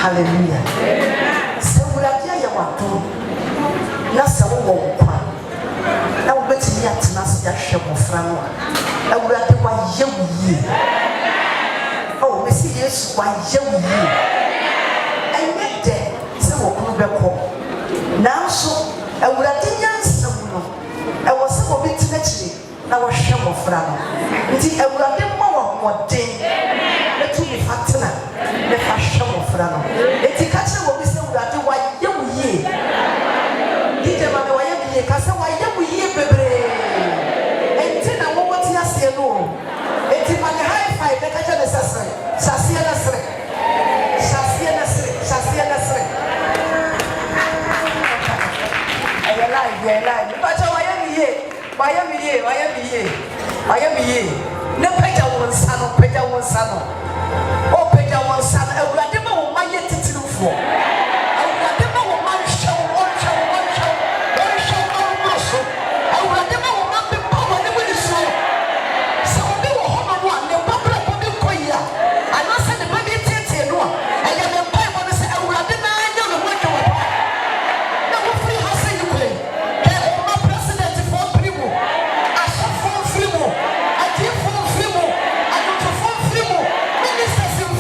Hallelujah. So we are here what to na se wo kwa na wo beti ya tena se ya hwe mofra no na wo ade kwa yewuye oh me si Yesu kwa yewuye enye de se wo kunu beko na so awurade nyansa mu no e wo se wo beti na kire na wo hwe mofra no nti awurade ma wo moden etu mi fatena me fa hwe mofra no eti ka kire wo bi se awurade wa yewuye dije ma me wa yewuye ka se wa yewuye bebre enti na wo woti ase no eti ma ne high five de ka kire ne sase sase na sere sase na sere sase na sere live but why am ye ne peja won sano o peja won sano awurade ma wo maye titirufo awurade ma wo man show so awurade ma wo man be power ne woni so so be wo ho no a ne babra ko be koya anasa ne ba be tete no a eya me pai mo ne se awurade na anya no mo twa na wo free house you play Ministers in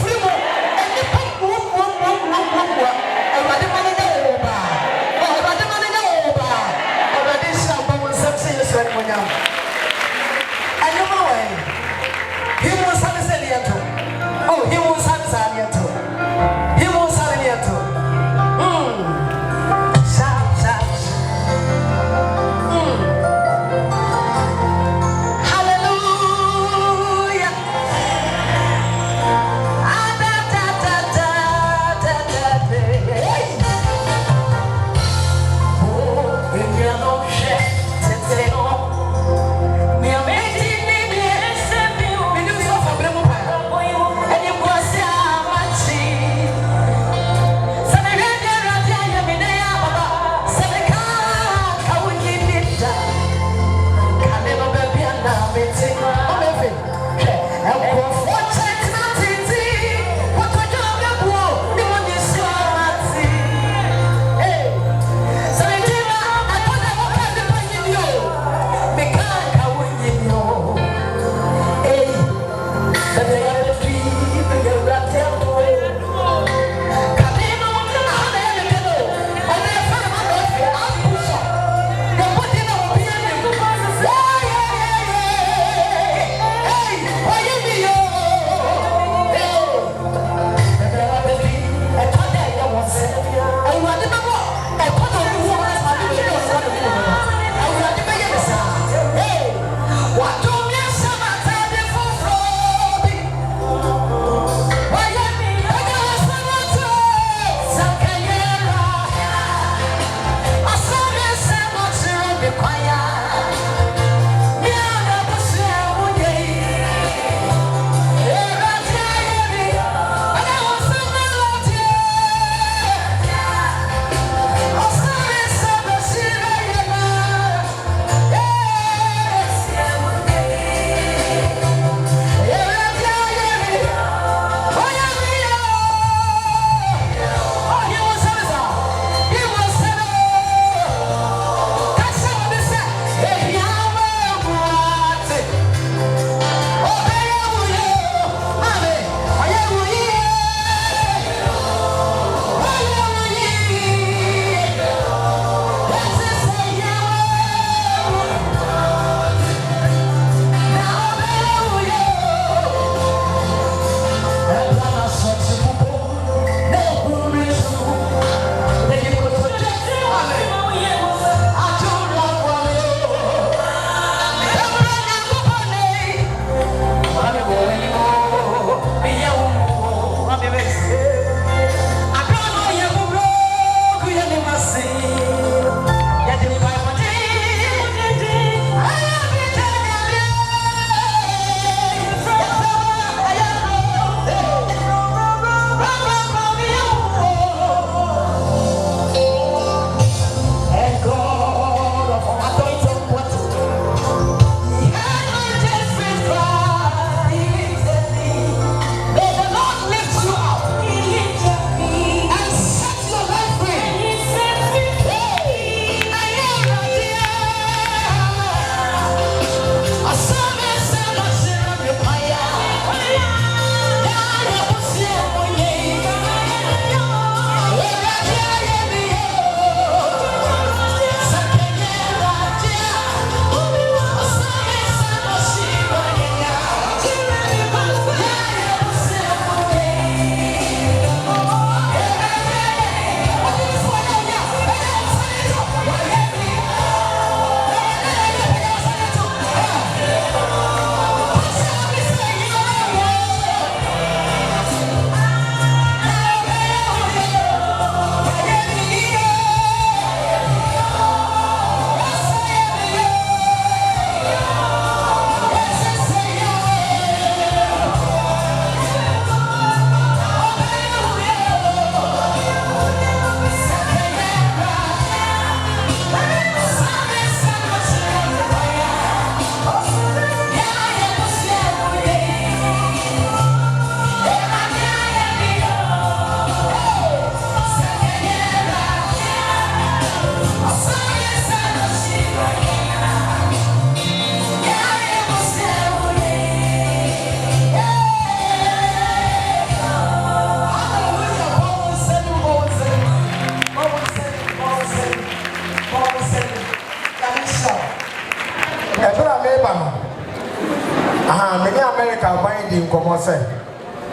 say.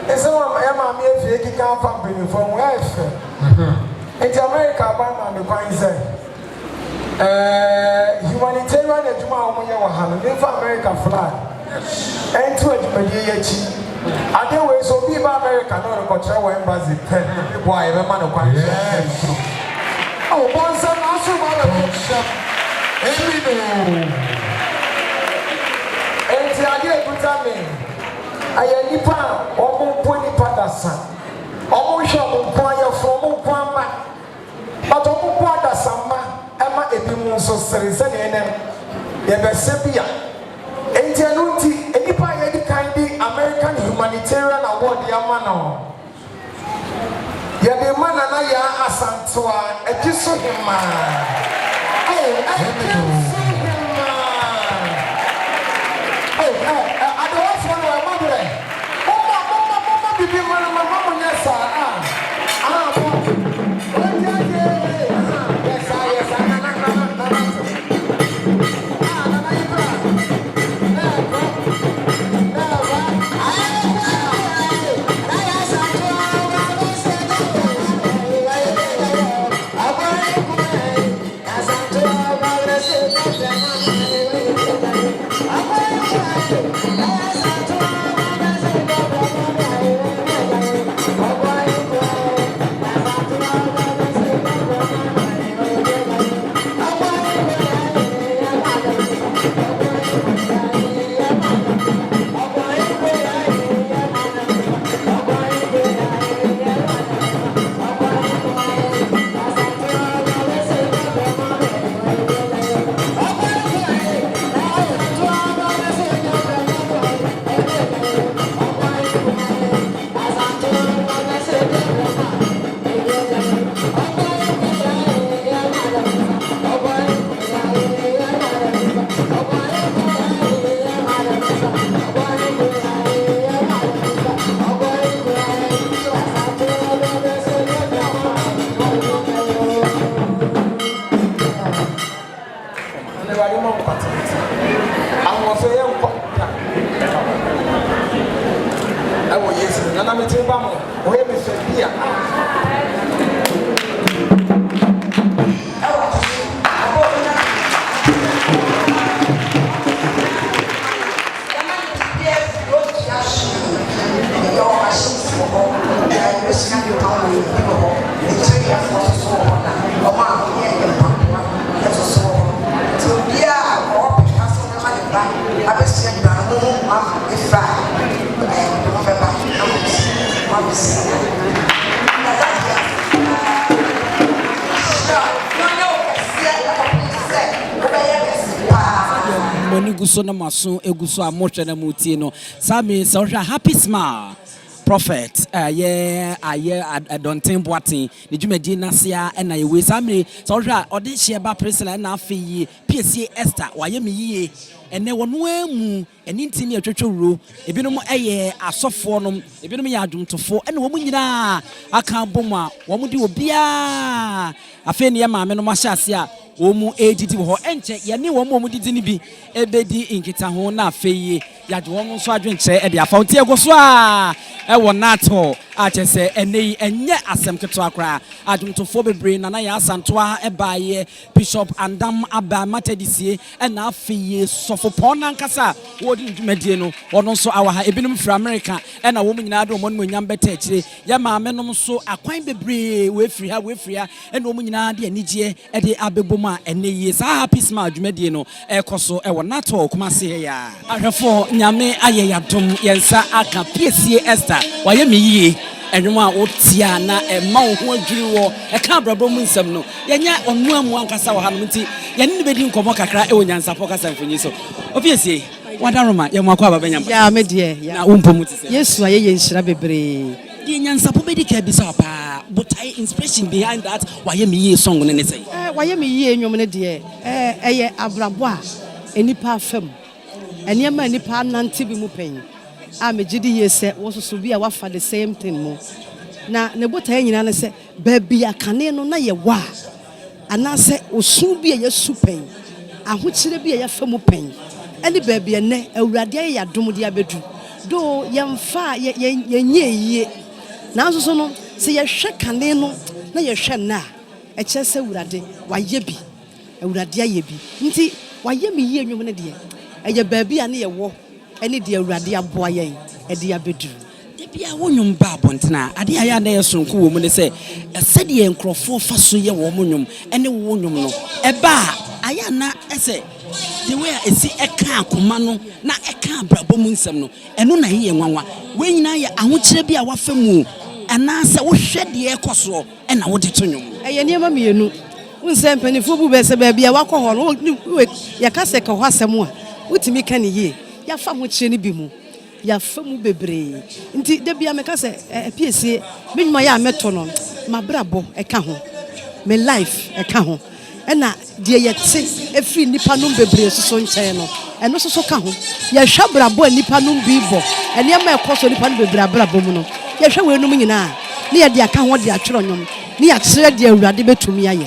It's all my if you can't find from West. It's America, Bama, the Pine say. Humanitarian Ejuma Omoya they for America flag. And to it, I do way so be America, not a control embassy. Why, the man of oh, Bonson also want to shop. And the idea put me. I am Nipa, almost 20 Patterson. Almost shop from Pama. But almost Sama, Emma Epimun so Serisan and Yabasepia. And Januti, Nipa, any kind American humanitarian award, Yamano. Yade man and I Asante a kiss of him. Oh, I can see him. Oh, I don't want to remember. Mama, baby, Mama, yes, So na maso eguso amotwe na mutie no sami so happy smile prophet I don't think boatin ne dwumadi nasia na ye we sami so odi hye ba president na afi Piesie Esther waye me yie ene wono amu eni ntini atwetworo ebinom eye asofo nom ebinom ye adwomtofo ene wo nyina aka bom a wo mu di obia afi ne ye maame no ma hyase a Omu ejiti ho enche yene wo didi ni bi ebedi nkita ho na afeye yade won so adwenche e de afaunti ego so a e wo nato a chese enei enye asem keto akra adwumtofo bebre na ya asanto a e baaye Bishop Andam Aba Matedisie e na afeye sofo pon nankasa wodi ndwumadie no wono so awa ha ebinum fra America e na wo nyina de wo nyam beta akire ya maame nom so akwan bebre we free ha e na wo nyina de anigye e de abebo ma ene ye sa happy smile dwumadie no ekoso e wo nato kuma se ya ahwefo nyame aye yadom yensa aka Piesie Esther waye me yie enwuma otia na ema wo ho adwiri wo e ka brabo mu nsam no yenya onu amu ankasa wo hanom nti yene ne bedi nkomo kakra e onyansapo kasa mfonyi so Piesie wadaroma ye mwakwa babanya ya me de na umpomu ti se Yesu aye yenhyira bebre di nyansapo bedi ka bi sa pa but I inspiration behind that waye me yie song ne say waye me yie enwom ne de eye abrabo a enipa afam eniema enipa nante bi mu pen a megidi yese wo so bi a wafa the same thing mo na ne botae nyina ne se ba bia kane no na ye wa ana se osun bi ye supen ahokyere bi ye fa mu pen eni ba bia ne awurade ye yadom de abedu do yɛmfa yɛnyɛ yie nanso so no sɛ yɛhwɛ kane no na yɛhwɛ na ɛkyɛ sɛ awurade wayɛ bi awurade ayɛ bi nti wayɛ me yie nnwom no deɛ ɛyɛ baabi a ne yɛwɔ ɛne deɛ awurade aboa yɛn ɛde abɛduru bia wonwom ba abɔntena ade ayɛ na yɛsonko wɔ mu ne sɛ sɛdeɛ nkurɔfoɔ fa so yɛ wɔ mo nwom ɛne wo nwom no ɛba a ayɛ na ɛsɛ the way a ɛsi ɛka akoma no na ɛka abrabɔ mu nsɛm no ɛno na yɛyɛ nwanwa wɔn nyinaa yɛ ahokyerɛ bi a wafa mu anaasɛ wohwɛ deɛ ɛkɔ soɔ ɛna wode to nwom ɛyɛ nneɛma mmienu wonsɛ mpanimfoɔ bu bɛsɛ baabi a wakɔ hɔ no yɛka sɛ ka hɔ asɛm a wotumi ka ne yie yɛafa ho kyerɛ no bi mu yɛafa mu bebree nti da bia meka sɛ Piesie me nnwuma yɛ a mɛto no mabrabɔ ɛka ho me life ɛka ho ɛna deɛ yɛte ɛfiri nnipa nom bebree soso nkyɛn no ɛno soso ka ho yɛhwɛ brabɔ a nnipa nom bi bɔ ɛnneɛma ɛkɔ so nnipa no bebree abrabɔ mu no yɛhwɛ wei nom nyinaa ne yɛde aka ho de atwerɛ nnwom ne yɛakyerɛ deɛ awurade bɛtumi ayɛ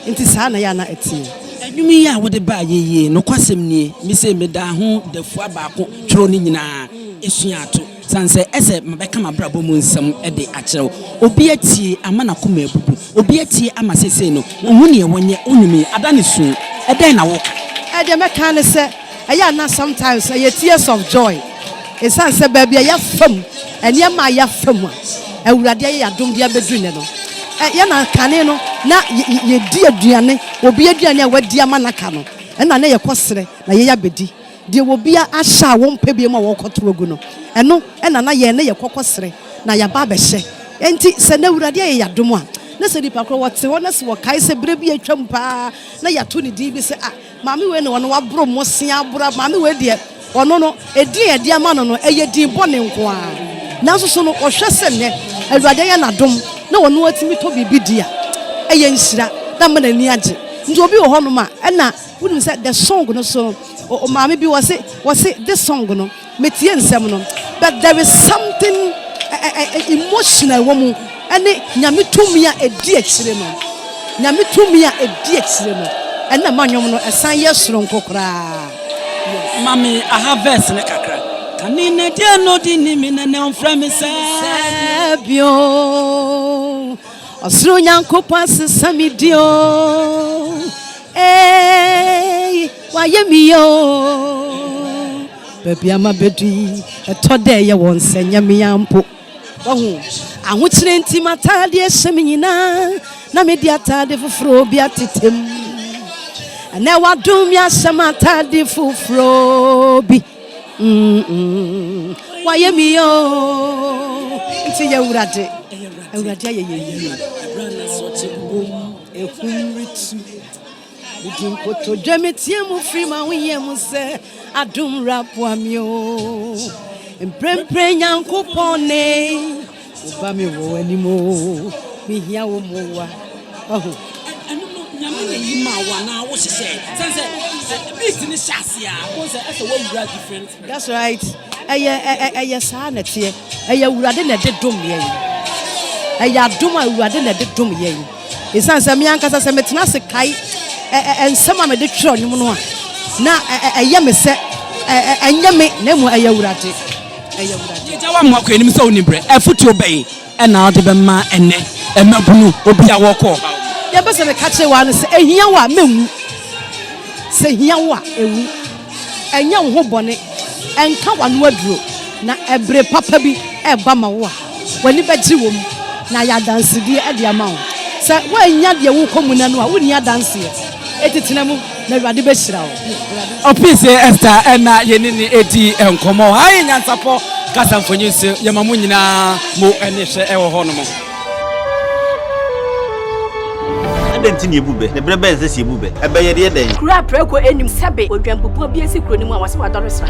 nti saa na yɛ ana ɛteɛ adwuma yi a wode baa yɛyie nokwasɛm nie me sɛ meda ho dafua baako twerɛ no nyinaa ɛsua ato sanse ɛsɛ mabɛka mabrabɔ mu nsɛm ɛde akyerɛw obi atie ama na koma abubu obi atie ama sese no wo ne wɔnyɛ onumi ada ne su ɛdɛn na wo ɛde mɛka ne sɛ ɛyɛ na sometimes ɛyɛ tears of joy ɛsan sɛ baabi a yɛfam ɛnneɛma a yɛfam a awurade ayɛ yɛadom de abɛduru ne no yɛna kane no na yɛdi aduane obi aduane a wadi ama naka no ɛna ne yɛkɔ serɛ na yɛyɛ abɛdi deɛ obi ahyɛ a wɔmpɛ bi mu a wɔkɔto agu no ɛno ɛna na yɛn ne yɛkɔkɔ serɛ na yɛaba abɛhyɛ enti sɛ na awurade ayɛ yɛadom a na sɛ nipa korɔ wɔte hɔ na sɛ wɔkae sɛ berɛ bi atwam paa na yɛato ne din bi sɛ maame wei ne ɔno waboro mo se abora maame wei deɛ ɔno no ɛdin ɛde ama no no ɛyɛ din bɔne nko a nanso so no ɔhwɛ sɛ nnɛ awurade ayɛ n'adom na ɔno atumi tɔ biribi di a ɛyɛ nhyira na ma n'ani agye nti obi wɔ hɔnom a ɛna wonim sɛ the song no so maame bi wɔ se this song no metie nsɛm no but there is something emotional wɔ mu ɛne nyame tumi a ɛdi akyire no nyame tumi a ɛdi akyire no ɛna ma nnwom no ɛsan yɛ soronko koraa mami aha verse ne kakra kani na dia no di ni mi na ne onfra mi sɛ bio ɔsoro nyankopɔn asesa mi dio wayɛ mi yo baabi ama bɛdui ɛtɔ dɛ ɛyɛ wɔn sɛ nyame ampo wahu ahokyerɛ nti mataadeɛ hyɛ me nyinaa na mede ataade foforɔ bi atetem ɛnɛ wadom yɛahyɛ me ataade foforɔ bi wayɛ mi yo nti yɛ awurade ayɛ yɛyie ɛhumritu mede nkotodwa metie mu firi ma woyɛ mu sɛ adom rapoa me o mprɛmprɛ nyankopɔn ne woba me wɔ w'anim o mehia wo mmoa ɔho nyame na yi ma wa na wo hyehyɛ sense beat ni hyase a wo sɛ ɛsɛ wo wura different that's right ɛyɛ saa na teɛ ɛyɛ awurade na de dom yɛn ɛyɛ adom a awurade na de dom yɛn ɛsan sɛ me ankasa sɛ metena se kae nsɛm a mede twerɛ nnwom no a na ɛyɛ me sɛ ɛnyɛ me na mu ɛyɛ awurade yɛgya wa mmoa kɔ anim sɛ wonim berɛ ɛfotuo bɛyi ɛna wode bɛma ɛnɛ ɛmabunu obi a wɔkɔ yɛbɛ sɛ meka kyerɛ wa no sɛ ɛhia wo a mɛnwu sɛ hia wo a ɛwu ɛnyɛ wo ho bɔne ɛnka wano aduro na ɛbere papa bi ɛba ma wo a w'ani bɛgye wɔ mu na yɛ adansedeɛ ɛde ama wo sɛ woanya deɛ wokɔ mu na no a wonni adanseɛ ɛtetena mu na awurade bɛhyira wo Piesie Esther ɛna yɛne ne ɛdi nkɔmmɔ ayɛ nyansapɔ kasa mfonyi so yɛma mo nyinaa mo ɛne hwɛ ɛwɔ hɔ no mo Adenti ne ebube ne brebe nse si ebube ebeye de den kura preko enim sebe odwampopo bi esi kuro ni mu a wase wadɔre sra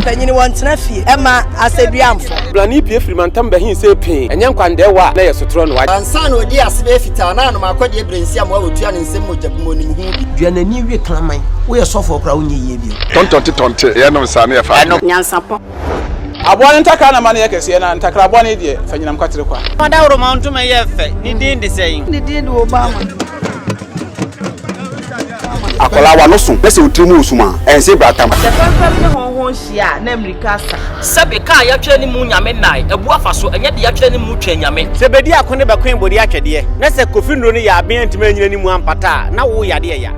panyini wɔn tena fie ɛma aseduamfo blani pie firi mantam bahin se pin enye nkwande wa na yesotro no wa ansa na odi asebe fita na no makɔde ebrensi am wa otua ne nsem mojabumo nim hu duanani wie klaman wo yɛ sɔfo kra wo nye yie bi tontonte ye no sa na ye fa nyansapo abone ntaka na mane yekese na ntakra abone de fanyinam kwatere kwa oda woro ma ntoma ye fe ni din de sɛyin ne din de obama akola wa no so na se otrimu osuma ense bratam se fanfam ne honhon hia na America sa sebe ka ya twa ni mu nyame nai ebu afa so enye de ya twa ni mu twa nyame se bedi akone be kwen bodi atwede na se kofi nro ni ya aben ntime nyina ni mu ampata na wo yade ya